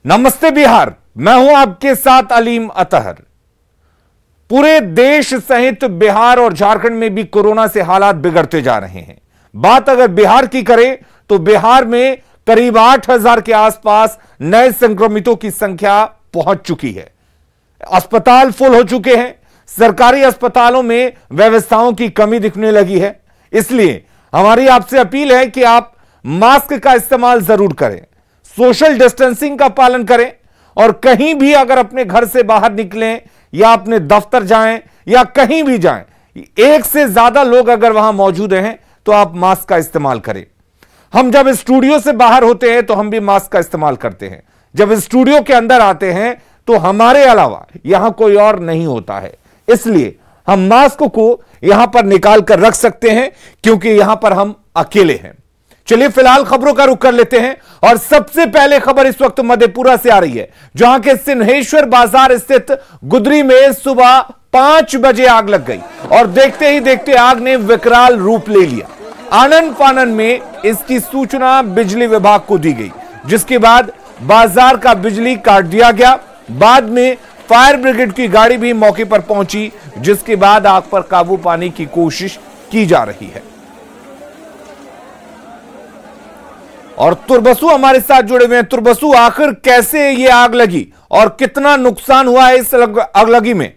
नमस्ते बिहार, मैं हूं आपके साथ अलीम अतहर। पूरे देश सहित बिहार और झारखंड में भी कोरोना से हालात बिगड़ते जा रहे हैं। बात अगर बिहार की करें तो बिहार में करीब 8,000 के आसपास नए संक्रमितों की संख्या पहुंच चुकी है। अस्पताल फुल हो चुके हैं। सरकारी अस्पतालों में व्यवस्थाओं की कमी दिखने लगी है। इसलिए हमारी आपसे अपील है कि आप मास्क का इस्तेमाल जरूर करें, सोशल डिस्टेंसिंग का पालन करें और कहीं भी अगर अपने घर से बाहर निकलें या अपने दफ्तर जाएं या कहीं भी जाएं, एक से ज्यादा लोग अगर वहां मौजूद हैं तो आप मास्क का इस्तेमाल करें। हम जब स्टूडियो से बाहर होते हैं तो हम भी मास्क का इस्तेमाल करते हैं। जब स्टूडियो के अंदर आते हैं तो हमारे अलावा यहां कोई और नहीं होता है, इसलिए हम मास्क को यहां पर निकाल कर रख सकते हैं क्योंकि यहां पर हम अकेले हैं। चलिए फिलहाल खबरों का रुख कर लेते हैं और सबसे पहले खबर इस वक्त मधेपुरा से आ रही है, जहां के सिंहेश्वर बाजार स्थित गुदरी में सुबह 5 बजे आग लग गई और देखते ही देखते आग ने विकराल रूप ले लिया। आनन फानन में इसकी सूचना बिजली विभाग को दी गई, जिसके बाद बाजार का बिजली काट दिया गया। बाद में फायर ब्रिगेड की गाड़ी भी मौके पर पहुंची, जिसके बाद आग पर काबू पाने की कोशिश की जा रही है। और तुरबसु हमारे साथ जुड़े हुए हैं। तुरबसु, आखिर कैसे ये आग लगी और कितना नुकसान हुआ है इस आगलगी में?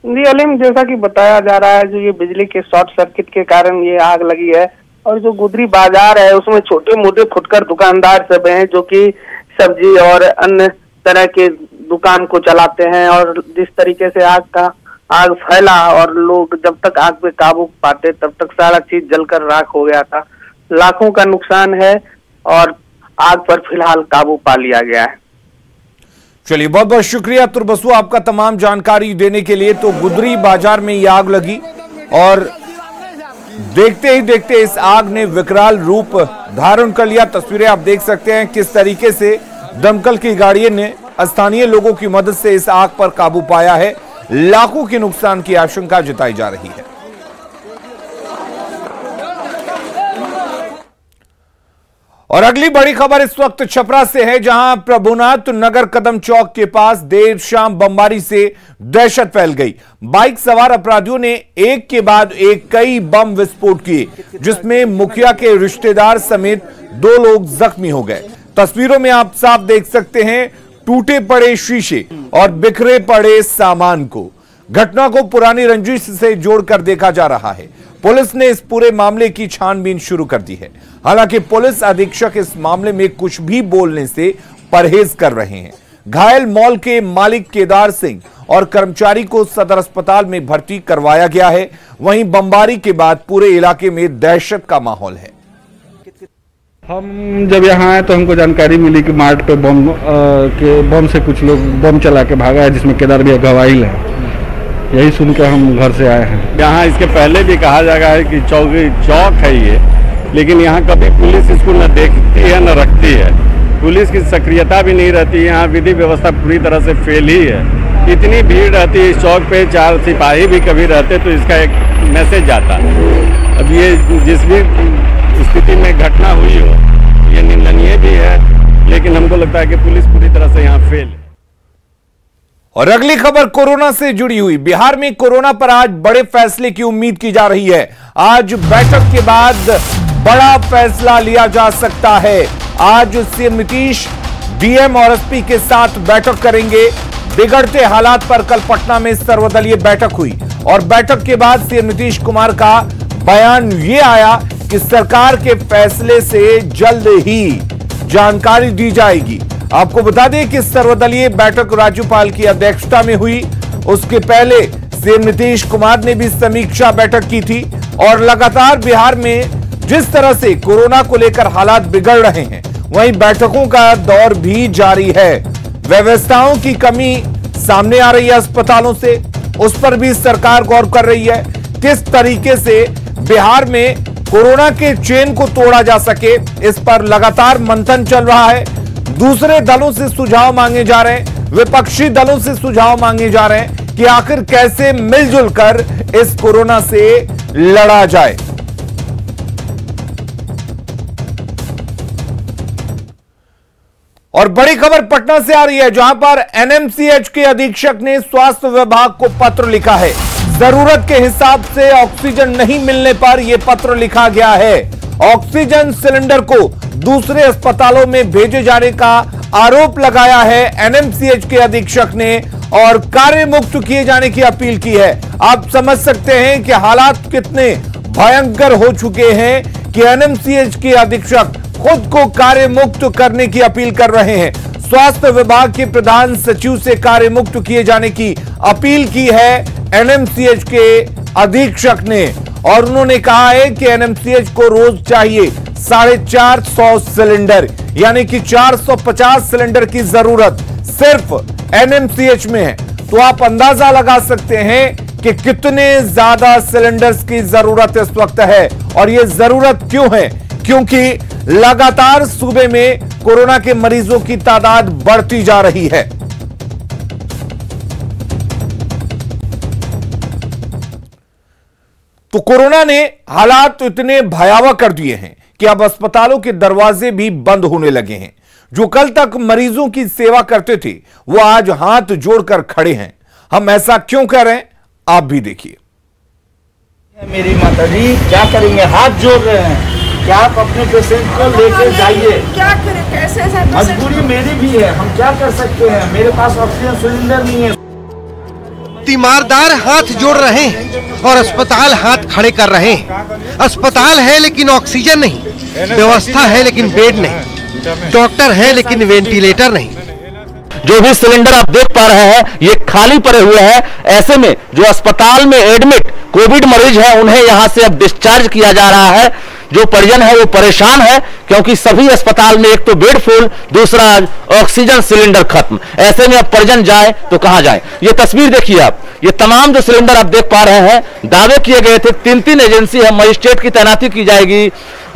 जी अलीम, जैसा कि बताया जा रहा है, जो ये बिजली के शॉर्ट सर्किट के कारण ये आग लगी है। और जो गुदरी बाजार है उसमें छोटे मोटे फुटकर दुकानदार सब हैं जो कि सब्जी और अन्य तरह के दुकान को चलाते हैं। और जिस तरीके से आग फैला और लोग जब तक आग पे काबू पाते तब तक सारा चीज जलकर राख हो गया था। लाखों का नुकसान है और आग पर फिलहाल काबू पा लिया गया है। चलिए, बहुत बहुत शुक्रिया तुरबसु आपका तमाम जानकारी देने के लिए। तो गुदरी बाजार में यह आग लगी और देखते ही देखते इस आग ने विकराल रूप धारण कर लिया। तस्वीरें आप देख सकते हैं किस तरीके से दमकल की गाड़ियों ने स्थानीय लोगों की मदद से इस आग पर काबू पाया है। लाखों के नुकसान की आशंका जताई जा रही है। और अगली बड़ी खबर इस वक्त छपरा से है, जहां प्रभुनाथ नगर कदम चौक के पास देर शाम बमबारी से दहशत फैल गई। बाइक सवार अपराधियों ने एक के बाद एक कई बम विस्फोट किए, जिसमें मुखिया के रिश्तेदार समेत 2 लोग जख्मी हो गए। तस्वीरों में आप साफ देख सकते हैं टूटे पड़े शीशे और बिखरे पड़े सामान को। घटना को पुरानी रंजिश से जोड़कर देखा जा रहा है। पुलिस ने इस पूरे मामले की छानबीन शुरू कर दी है। हालांकि पुलिस अधीक्षक इस मामले में कुछ भी बोलने से परहेज कर रहे हैं। घायल मॉल के मालिक केदार सिंह और कर्मचारी को सदर अस्पताल में भर्ती करवाया गया है। वहीं बमबारी के बाद पूरे इलाके में दहशत का माहौल है। हम जब यहाँ आए तो हमको जानकारी मिली कि मार्ट पे बम से कुछ लोग बम चला के भागा है, जिसमें केदार भी गवाही है। यही सुन के हम घर से आए हैं। यहाँ इसके पहले भी कहा जा रहा है कि चौक है ये, लेकिन यहाँ कभी पुलिस इसको न देखती है न रखती है। पुलिस की सक्रियता भी नहीं रहती। यहाँ विधि व्यवस्था पूरी तरह से फेल ही है। इतनी भीड़ रहती है इस चौक पे, 4 सिपाही भी कभी रहते तो इसका एक मैसेज जाता। अब ये जिस भी स्थिति में घटना हुई हो, ये निंदनीय भी है, लेकिन हमको लगता है कि पुलिस पूरी तरह से यहाँ फेल है। और अगली खबर कोरोना से जुड़ी हुई। बिहार में कोरोना पर आज बड़े फैसले की उम्मीद की जा रही है। आज बैठक के बाद बड़ा फैसला लिया जा सकता है। आज सीएम नीतीश डीएम और एसपी के साथ बैठक करेंगे। बिगड़ते हालात पर कल पटना में सर्वदलीय बैठक हुई और बैठक के बाद सीएम नीतीश कुमार का बयान यह आया कि सरकार के फैसले से जल्द ही जानकारी दी जाएगी। आपको बता दें कि सर्वदलीय बैठक राज्यपाल की अध्यक्षता में हुई। उसके पहले सीएम नीतीश कुमार ने भी समीक्षा बैठक की थी और लगातार बिहार में जिस तरह से कोरोना को लेकर हालात बिगड़ रहे हैं, वहीं बैठकों का दौर भी जारी है। व्यवस्थाओं की कमी सामने आ रही है अस्पतालों से, उस पर भी सरकार गौर कर रही है। किस तरीके से बिहार में कोरोना के चेन को तोड़ा जा सके, इस पर लगातार मंथन चल रहा है। दूसरे दलों से सुझाव मांगे जा रहे हैं, विपक्षी दलों से सुझाव मांगे जा रहे हैं कि आखिर कैसे मिलजुल कर इस कोरोना से लड़ा जाए। और बड़ी खबर पटना से आ रही है, जहां पर एनएमसीएच के अधीक्षक ने स्वास्थ्य विभाग को पत्र लिखा है। जरूरत के हिसाब से ऑक्सीजन नहीं मिलने पर यह पत्र लिखा गया है। ऑक्सीजन सिलेंडर को दूसरे अस्पतालों में भेजे जाने का आरोप लगाया है एनएमसीएच के अधीक्षक ने और कार्य मुक्त किए जाने की अपील की है। आप समझ सकते हैं कि हालात कितने भयंकर हो चुके हैं कि एनएमसीएच के अधीक्षक खुद को कार्य मुक्त करने की अपील कर रहे हैं। स्वास्थ्य विभाग के प्रधान सचिव से कार्य मुक्त किए जाने की अपील की है एनएमसीएच के अधीक्षक ने और उन्होंने कहा है कि एनएमसीएच को रोज चाहिए 450 सिलेंडर, यानी कि 450 सिलेंडर की जरूरत सिर्फ एनएमसीएच में है। तो आप अंदाजा लगा सकते हैं कि कितने ज्यादा सिलेंडर्स की जरूरत इस वक्त है। और यह जरूरत क्यों है? क्योंकि लगातार सूबे में कोरोना के मरीजों की तादाद बढ़ती जा रही है। तो कोरोना ने हालात इतने भयावह कर दिए हैं कि अब अस्पतालों के दरवाजे भी बंद होने लगे हैं। जो कल तक मरीजों की सेवा करते थे वो आज हाथ जोड़कर खड़े हैं। हम ऐसा क्यों कर रहे हैं, आप भी देखिए। मेरी माता जी क्या करेंगे, हाथ जोड़ रहे हैं कि आप अपने पेशेंट को लेकर जाइए। क्या करें, कैसे मजबूरी मेरी भी है, हम क्या कर सकते हैं, मेरे पास ऑक्सीजन सिलेंडर नहीं है। तीमारदार हाथ जोड़ रहे हैं और अस्पताल हाथ खड़े कर रहे हैं। अस्पताल है लेकिन ऑक्सीजन नहीं, व्यवस्था है लेकिन बेड नहीं, डॉक्टर है लेकिन वेंटिलेटर नहीं। जो भी सिलेंडर आप देख पा रहे हैं ये खाली पड़े हुए हैं। ऐसे में जो अस्पताल में एडमिट कोविड मरीज हैं उन्हें यहां से अब डिस्चार्ज किया जा रहा है। जो परिजन है वो परेशान है क्योंकि सभी अस्पताल में एक तो बेड फुल, दूसरा ऑक्सीजन सिलेंडर खत्म। ऐसे में अब परिजन जाए तो कहां जाए। ये तस्वीर देखिए आप, ये तमाम जो सिलेंडर आप देख पा रहे हैं दावे किए गए थे 3 एजेंसी है, मजिस्ट्रेट की तैनाती की जाएगी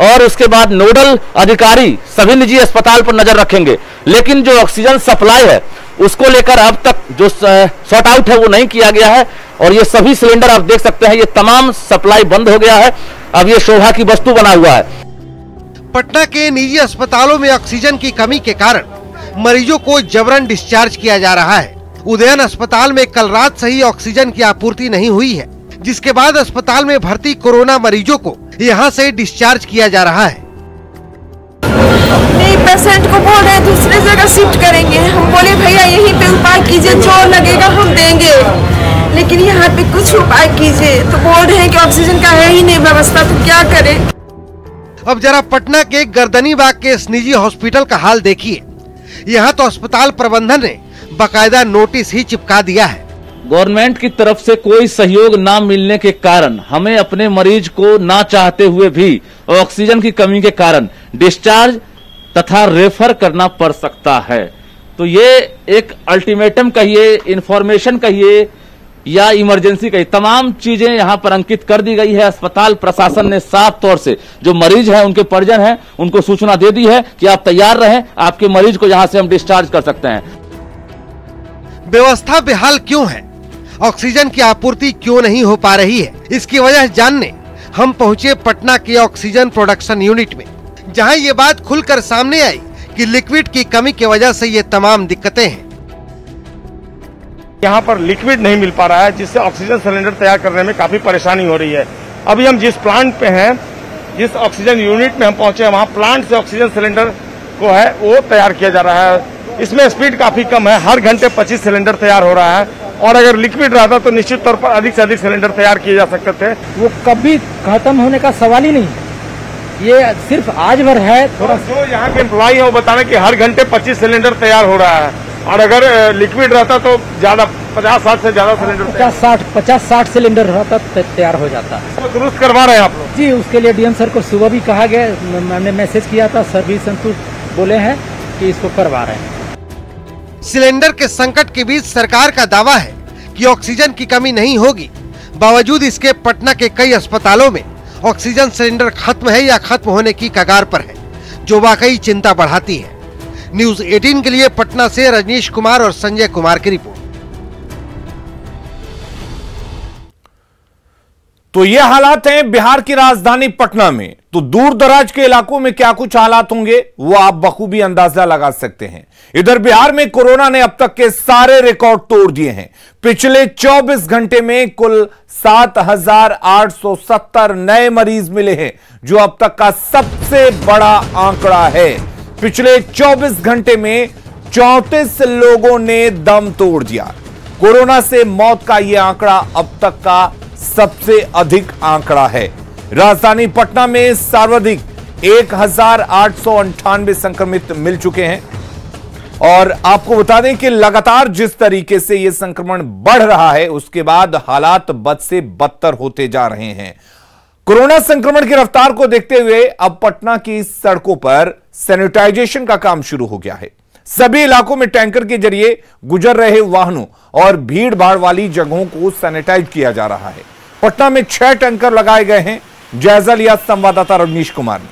और उसके बाद नोडल अधिकारी सभी निजी अस्पताल पर नजर रखेंगे। लेकिन जो ऑक्सीजन सप्लाई है उसको लेकर अब तक जो सॉर्ट आउट है वो नहीं किया गया है और ये सभी सिलेंडर आप देख सकते हैं ये तमाम सप्लाई बंद हो गया है। अब ये शोभा की वस्तु बना हुआ है। पटना के निजी अस्पतालों में ऑक्सीजन की कमी के कारण मरीजों को जबरन डिस्चार्ज किया जा रहा है। उदयन अस्पताल में कल रात से ही ऑक्सीजन की आपूर्ति नहीं हुई है, जिसके बाद अस्पताल में भर्ती कोरोना मरीजों को यहां से डिस्चार्ज किया जा रहा है। नहीं, पेशेंट को बोल रहे दूसरे जगह शिफ्ट करेंगे। हम बोले भैया यहीं पे उपाय कीजिए, जो लगेगा हम देंगे, लेकिन यहाँ पे कुछ उपाय कीजिए। तो बोल रहे हैं कि ऑक्सीजन का है ही नहीं व्यवस्था, तो क्या करें। अब जरा पटना के गर्दनीबाग के इस निजी हॉस्पिटल का हाल देखिए। यहाँ तो अस्पताल प्रबंधन ने बाकायदा नोटिस ही चिपका दिया है। गवर्नमेंट की तरफ से कोई सहयोग ना मिलने के कारण हमें अपने मरीज को ना चाहते हुए भी ऑक्सीजन की कमी के कारण डिस्चार्ज तथा रेफर करना पड़ सकता है। तो ये एक अल्टीमेटम कहिए, इंफॉर्मेशन कहिए या इमरजेंसी कहिए, तमाम चीजें यहाँ पर अंकित कर दी गई है। अस्पताल प्रशासन ने साफ तौर से जो मरीज हैं उनके परिजन हैं उनको सूचना दे दी है कि आप तैयार रहें, आपके मरीज को यहाँ से हम डिस्चार्ज कर सकते हैं। व्यवस्था बेहाल क्यों है, ऑक्सीजन की आपूर्ति क्यों नहीं हो पा रही है, इसकी वजह जानने हम पहुंचे पटना के ऑक्सीजन प्रोडक्शन यूनिट में, जहां ये बात खुलकर सामने आई कि लिक्विड की कमी की वजह से ये तमाम दिक्कतें हैं। यहाँ पर लिक्विड नहीं मिल पा रहा है, जिससे ऑक्सीजन सिलेंडर तैयार करने में काफी परेशानी हो रही है। अभी हम जिस प्लांट पे हैं, जिस ऑक्सीजन यूनिट में हम पहुंचे, वहाँ प्लांट से ऑक्सीजन सिलेंडर को है वो तैयार किया जा रहा है। इसमें स्पीड काफी कम है, हर घंटे 25 सिलेंडर तैयार हो रहा है और अगर लिक्विड रहता तो निश्चित तौर पर अधिक से अधिक सिलेंडर तैयार किए जा सकते थे। वो कभी खत्म होने का सवाल ही नहीं, ये सिर्फ आज भर है। थोड़ा जो यहाँ के एम्प्लॉई है वो बता रहे कि हर घंटे 25 सिलेंडर तैयार हो रहा है और अगर लिक्विड रहता तो ज्यादा 50-60 से ज्यादा सिलेंडर 50-60 सिलेंडर रहता तैयार हो जाता है। तो दुरुस्त करवा रहे हैं आप लोग? जी, उसके लिए डीएम सर को सुबह भी कहा गया, मैंने मैसेज किया था, सर भी संतुष्ट बोले हैं कि इसको करवा रहे हैं। सिलेंडर के संकट के बीच सरकार का दावा है कि ऑक्सीजन की कमी नहीं होगी। बावजूद इसके पटना के कई अस्पतालों में ऑक्सीजन सिलेंडर खत्म है या खत्म होने की कगार पर है, जो वाकई चिंता बढ़ाती है। न्यूज 18 के लिए पटना से रजनीश कुमार और संजय कुमार की रिपोर्ट। तो ये हालात हैं बिहार की राजधानी पटना में। तो दूर दराज के इलाकों में क्या कुछ हालात होंगे वो आप बखूबी अंदाजा लगा सकते हैं। इधर बिहार में कोरोना ने अब तक के सारे रिकॉर्ड तोड़ दिए हैं। पिछले 24 घंटे में कुल 7,870 नए मरीज मिले हैं, जो अब तक का सबसे बड़ा आंकड़ा है। पिछले 24 घंटे में 34 लोगों ने दम तोड़ दिया। कोरोना से मौत का यह आंकड़ा अब तक का सबसे अधिक आंकड़ा है। राजधानी पटना में सर्वाधिक 1,898 संक्रमित मिल चुके हैं। और आपको बता दें कि लगातार जिस तरीके से यह संक्रमण बढ़ रहा है, उसके बाद हालात बद से बदतर होते जा रहे हैं। कोरोना संक्रमण की रफ्तार को देखते हुए अब पटना की सड़कों पर सैनिटाइजेशन का काम शुरू हो गया है। सभी इलाकों में टैंकर के जरिए गुजर रहे वाहनों और भीड़ भाड़ वाली जगहों को सैनिटाइज किया जा रहा है। पटना में 6 टैंकर लगाए गए हैं। जायजा लिया संवाददाता रजनीश कुमार ने।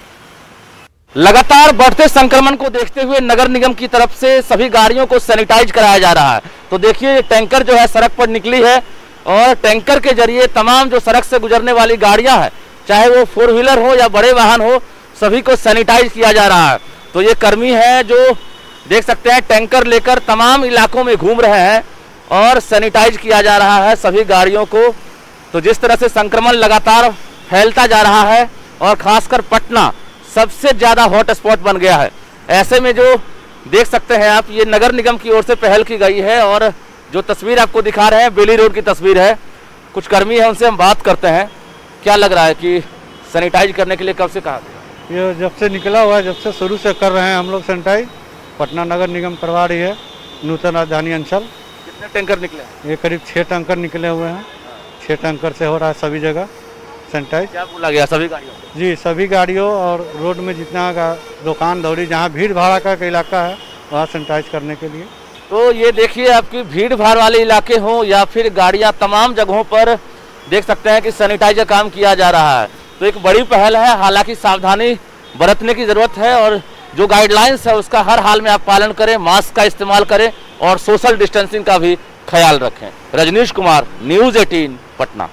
लगातार बढ़ते संक्रमण को देखते हुए नगर निगम की तरफ से सभी गाड़ियों को सैनिटाइज कराया जा रहा है। तो देखिए ये टैंकर जो है सड़क पर निकली है और टैंकर के जरिए तमाम जो सड़क से गुजरने वाली गाड़ियां हैं, चाहे वो 4 व्हीलर हो या बड़े वाहन हो, सभी को सैनिटाइज किया जा रहा है। तो ये कर्मी है जो देख सकते हैं टैंकर लेकर तमाम इलाकों में घूम रहे हैं और सैनिटाइज किया जा रहा है सभी गाड़ियों को। तो जिस तरह से संक्रमण लगातार फैलता जा रहा है और खासकर पटना सबसे ज्यादा हॉट स्पॉट बन गया है, ऐसे में जो देख सकते हैं आप, ये नगर निगम की ओर से पहल की गई है। और जो तस्वीर आपको दिखा रहे हैं बेली रोड की तस्वीर है। कुछ कर्मी है, उनसे हम बात करते हैं। क्या लग रहा है कि सैनिटाइज करने के लिए कब से कहा गया? ये जब से निकला हुआ है, जब से शुरू से कर रहे हैं हम लोग सैनिटाइज। पटना नगर निगम करवा रही है, नूतन राजधानी अंचल। कितने टैंकर निकले? ये करीब 6 टैंकर निकले हुए हैं। 6 टैंकर से हो रहा है सभी जगह सैनिटाइज। क्या बोला गया सभी गाड़ियों? जी, सभी गाड़ियों और रोड में जितना दुकान दौड़ी जहाँ भीड़ भाड़ का इलाका है वहाँ सैनिटाइज करने के लिए। तो ये देखिए आपकी भीड़ भाड़ वाले इलाके हों या फिर गाड़ियाँ, तमाम जगहों पर देख सकते हैं कि सैनिटाइज का काम किया जा रहा है। तो एक बड़ी पहल है, हालांकि सावधानी बरतने की जरूरत है और जो गाइडलाइंस है उसका हर हाल में आप पालन करें, मास्क का इस्तेमाल करें और सोशल डिस्टेंसिंग का भी ख्याल रखें। रजनीश कुमार, न्यूज़ 18 पटना।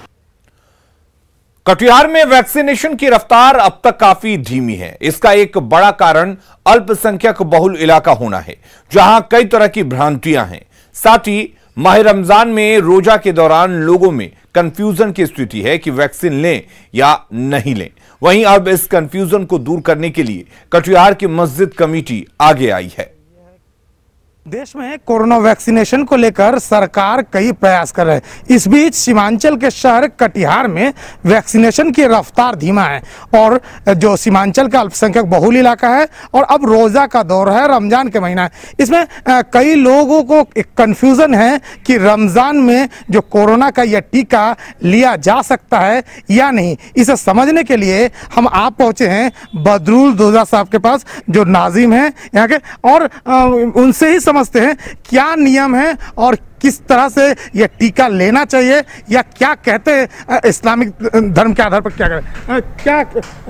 कटिहार में वैक्सीनेशन की रफ्तार अब तक काफी धीमी है। इसका एक बड़ा कारण अल्पसंख्यक बहुल इलाका होना है, जहां कई तरह की भ्रांतियां हैं। साथ ही माह रमजान में रोजा के दौरान लोगों में कंफ्यूजन की स्थिति है कि वैक्सीन लें या नहीं लें। वहीं अब इस कंफ्यूजन को दूर करने के लिए कटिहार की मस्जिद कमेटी आगे आई है। देश में कोरोना वैक्सीनेशन को लेकर सरकार कई प्रयास कर रहे हैं। इस बीच सीमांचल के शहर कटिहार में वैक्सीनेशन की रफ्तार धीमा है और जो सीमांचल का अल्पसंख्यक बहुल इलाका है और अब रोजा का दौर है, रमजान के महीना है, इसमें कई लोगों को एक कंफ्यूजन है कि रमजान में जो कोरोना का यह टीका लिया जा सकता है या नहीं। इसे समझने के लिए हम आप पहुंचे हैं बदरुल दोजा साहब के पास, जो नाजिम हैं यहाँ के, और उनसे ही समझते हैं क्या नियम है और किस तरह से यह टीका लेना चाहिए या क्या कहते हैं इस्लामिक धर्म के आधार पर क्या करें, क्या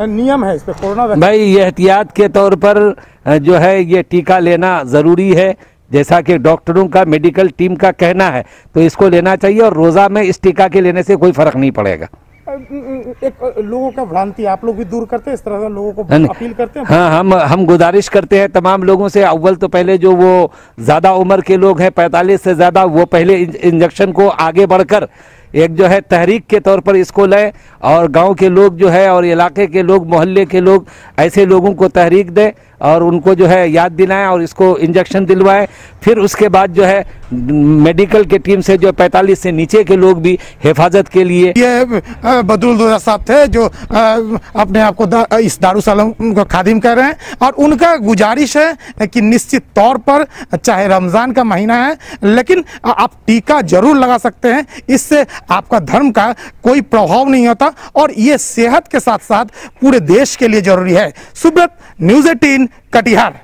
नियम है इस पर कोरोना। भाई ये एहतियात के तौर पर जो है ये टीका लेना ज़रूरी है, जैसा कि डॉक्टरों का, मेडिकल टीम का कहना है, तो इसको लेना चाहिए और रोज़ा में इस टीका के लेने से कोई फ़र्क नहीं पड़ेगा। एक लोगों का भ्रांति आप लोग भी दूर करते हैं, इस तरह से लोगों को अपील करते हैं। हाँ, हम गुजारिश करते हैं तमाम लोगों से। अव्वल तो पहले जो वो ज़्यादा उम्र के लोग हैं, 45 से ज़्यादा, वो पहले इंजेक्शन को आगे बढ़कर एक जो है तहरीक के तौर पर इसको लें और गांव के लोग जो है और इलाके के लोग, मोहल्ले के लोग, ऐसे लोगों को तहरीक दें और उनको जो है याद दिलाएं और इसको इंजेक्शन दिलवाएं। फिर उसके बाद जो है मेडिकल के टीम से जो 45 से नीचे के लोग भी हिफाजत के लिए। ये बदरुल दोजा साहब थे जो अपने आप को इस दारुसलाम को खादिम कर रहे हैं और उनका गुजारिश है कि निश्चित तौर पर चाहे रमज़ान का महीना है लेकिन आप टीका जरूर लगा सकते हैं, इससे आपका धर्म का कोई प्रभाव नहीं होता और ये सेहत के साथ साथ पूरे देश के लिए जरूरी है। सुब्रत, न्यूज़ 18 कटिहार।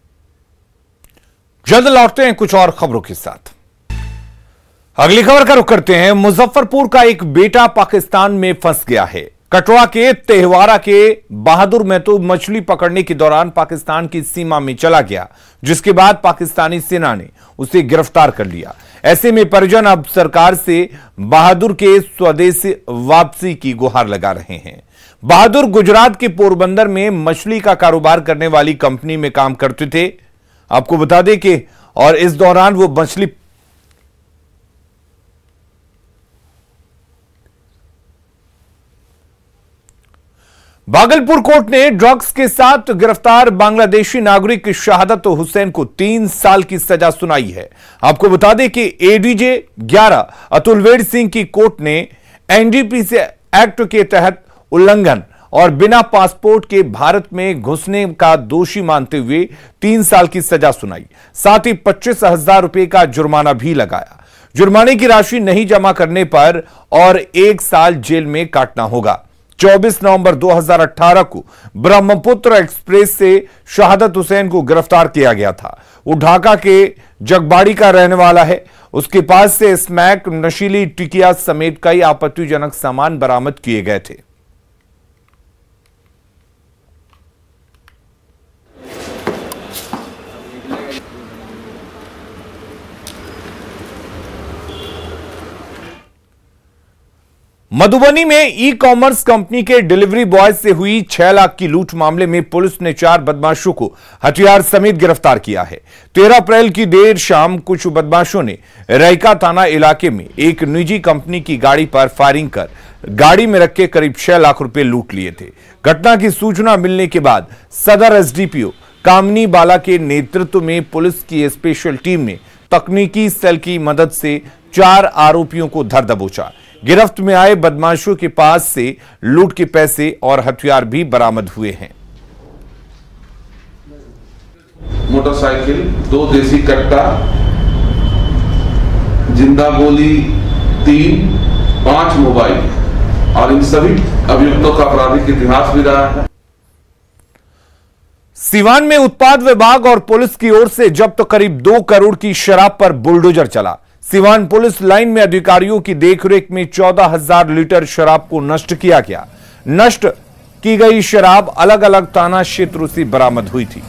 जल्द लौटते हैं कुछ और खबरों के साथ। अगली खबर का रुख करते हैं। मुजफ्फरपुर का एक बेटा पाकिस्तान में फंस गया है। कटवा के तेहवारा के बहादुर महतूब मछली पकड़ने के दौरान पाकिस्तान की सीमा में चला गया, जिसके बाद पाकिस्तानी सेना ने उसे गिरफ्तार कर लिया। ऐसे में परिजन अब सरकार से बहादुर के स्वदेश वापसी की गुहार लगा रहे हैं। बहादुर गुजरात के पोरबंदर में मछली का कारोबार करने वाली कंपनी में काम करते थे, आपको बता दें कि और इस दौरान वो मछली भागलपुर कोर्ट ने ड्रग्स के साथ गिरफ्तार बांग्लादेशी नागरिक शहादत हुसैन को 3 साल की सजा सुनाई है। आपको बता दें कि एडीजे 11 अतुलवेड़ सिंह की कोर्ट ने एनडीपीसी एक्ट के तहत उल्लंघन और बिना पासपोर्ट के भारत में घुसने का दोषी मानते हुए 3 साल की सजा सुनाई, साथ ही 25,000 रुपए का जुर्माना भी लगाया। जुर्माने की राशि नहीं जमा करने पर और 1 साल जेल में काटना होगा। 24 नवंबर 2018 को ब्रह्मपुत्र एक्सप्रेस से शहादत हुसैन को गिरफ्तार किया गया था। वो ढाका के जगबाड़ी का रहने वाला है। उसके पास से स्मैक, नशीली टिकिया समेत कई आपत्तिजनक सामान बरामद किए गए थे। मधुबनी में ई कॉमर्स कंपनी के डिलीवरी बॉय से हुई 6 लाख की लूट मामले में पुलिस ने 4 बदमाशों को हथियार समेत गिरफ्तार किया है। 13 अप्रैल की देर शाम कुछ बदमाशों ने रैका थाना इलाके में एक निजी कंपनी की गाड़ी पर फायरिंग कर गाड़ी में रख के करीब 6 लाख रुपए लूट लिए थे। घटना की सूचना मिलने के बाद सदर एसडीपीओ कामनी बाला के नेतृत्व में पुलिस की स्पेशल टीम ने तकनीकी सेल की मदद से 4 आरोपियों को धर दबोचा। गिरफ्त में आए बदमाशों के पास से लूट के पैसे और हथियार भी बरामद हुए हैं। मोटरसाइकिल, 2 देसी कट्टा, जिंदा गोली 3, 5 मोबाइल और इन सभी अभियुक्तों का आपराधिक इतिहास भी रहा है। सीवान में उत्पाद विभाग और पुलिस की ओर से जब्त करीब 2 करोड़ की शराब पर बुलडोजर चला। सीवान पुलिस लाइन में अधिकारियों की देखरेख में 14,000 लीटर शराब को नष्ट किया गया। नष्ट की गई शराब अलग अलग थाना क्षेत्रों से बरामद हुई थी।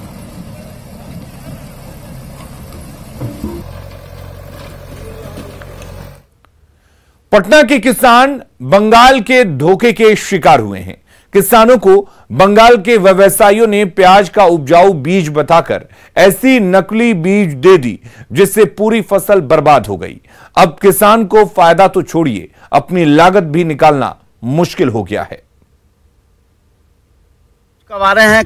पटना के किसान बंगाल के धोखे के शिकार हुए हैं। किसानों को बंगाल के व्यवसायियों ने प्याज का उपजाऊ बीज बताकर ऐसी नकली बीज दे दी जिससे पूरी फसल बर्बाद हो गई। अब किसान को फायदा तो छोड़िए, अपनी लागत भी निकालना मुश्किल हो गया है। कवार रहे हैं,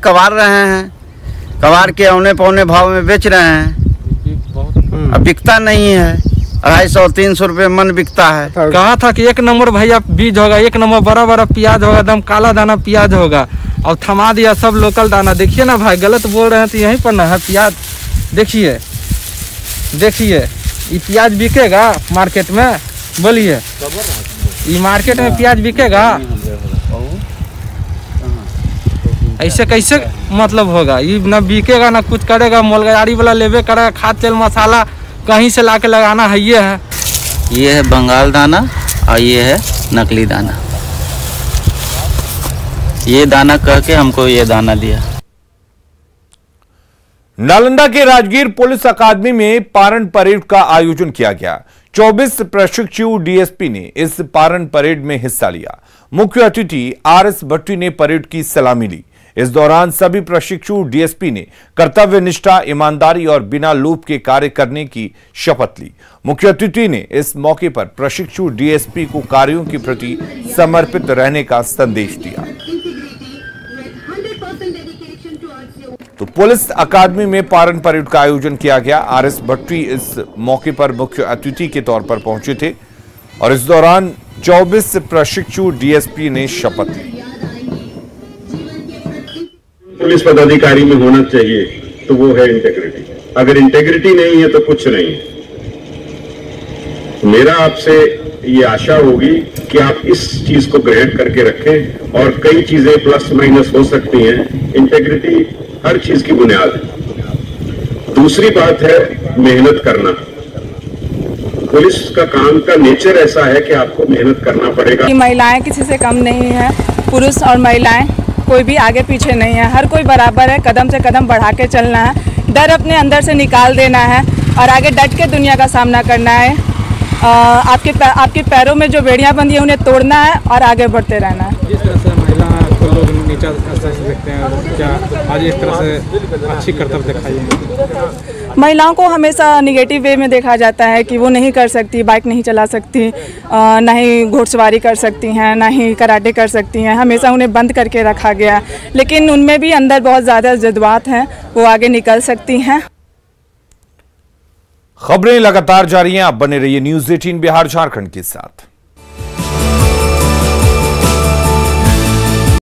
कवार के औने पौने भाव में बेच रहे हैं। अब बिकता नहीं है, 250-300 रुपये मन बिकता है। कहा था कि 1 नंबर भैया बीज होगा, 1 नंबर बड़ा बड़ा प्याज होगा, एकदम काला दाना प्याज होगा, और थमा दिया सब लोकल दाना। देखिए ना भाई, गलत बोल रहे हैं तो यहीं पर ना है प्याज। देखिए ये प्याज बिकेगा मार्केट में? बोलिए, ये मार्केट में प्याज बिकेगा? ऐसे कैसे मतलब होगा? ये ना बिकेगा ना कुछ करेगा। मोलगाड़ी वाला लेवे करेगा, खाद तेल मसाला कहीं से लाके लगाना है। ये है बंगाल दाना और ये है नकली दाना। ये दाना कह के हमको ये दाना दिया। नालंदा के राजगीर पुलिस अकादमी में पारण परेड का आयोजन किया गया। 24 प्रशिक्षु डीएसपी ने इस पारण परेड में हिस्सा लिया। मुख्य अतिथि आरएस भट्टी ने परेड की सलामी ली। इस दौरान सभी प्रशिक्षु डीएसपी ने कर्तव्य निष्ठा, ईमानदारी और बिना लोभ के कार्य करने की शपथ ली। मुख्य अतिथि ने इस मौके पर प्रशिक्षु डीएसपी को कार्यों के प्रति समर्पित रहने का संदेश दिया। तो पुलिस अकादमी में पारण परेड का आयोजन किया गया। आरएस भट्टी इस मौके पर मुख्य अतिथि के तौर पर पहुंचे थे और इस दौरान 24 प्रशिक्षु डीएसपी ने शपथ ली। पुलिस पदाधिकारी में होना चाहिए तो वो है इंटेग्रिटी। अगर इंटेग्रिटी नहीं है तो कुछ नहीं है। मेरा आपसे ये आशा होगी कि आप इस चीज को ग्रहण करके रखें और कई चीजें प्लस माइनस हो सकती हैं। इंटेग्रिटी हर चीज की बुनियाद है। दूसरी बात है मेहनत करना। पुलिस का काम का नेचर ऐसा है कि आपको मेहनत करना पड़ेगा। महिलाएं किसी से कम नहीं है, पुरुष और महिलाएं कोई भी आगे पीछे नहीं है, हर कोई बराबर है। कदम से कदम बढ़ा के चलना है, डर अपने अंदर से निकाल देना है। और आगे डट के दुनिया का सामना करना है। आपके पैरों में जो बेड़ियां बंधी है उन्हें तोड़ना है और आगे बढ़ते रहना है। जिस तरह से महिला को लोग नीचा देखते हैं, क्या आज इस तरह से अच्छी कर्तव्य दिखाई है? महिलाओं को हमेशा निगेटिव वे में देखा जाता है कि वो नहीं कर सकती, बाइक नहीं चला सकती, ना ही घुड़सवारी कर सकती हैं, ना ही कराटे कर सकती हैं। हमेशा उन्हें बंद करके रखा गया, लेकिन उनमें भी अंदर बहुत ज़्यादा जज्बात हैं, वो आगे निकल सकती हैं। खबरें लगातार जारी हैं, आप बने रहिए न्यूज़ 18 बिहार झारखंड के साथ।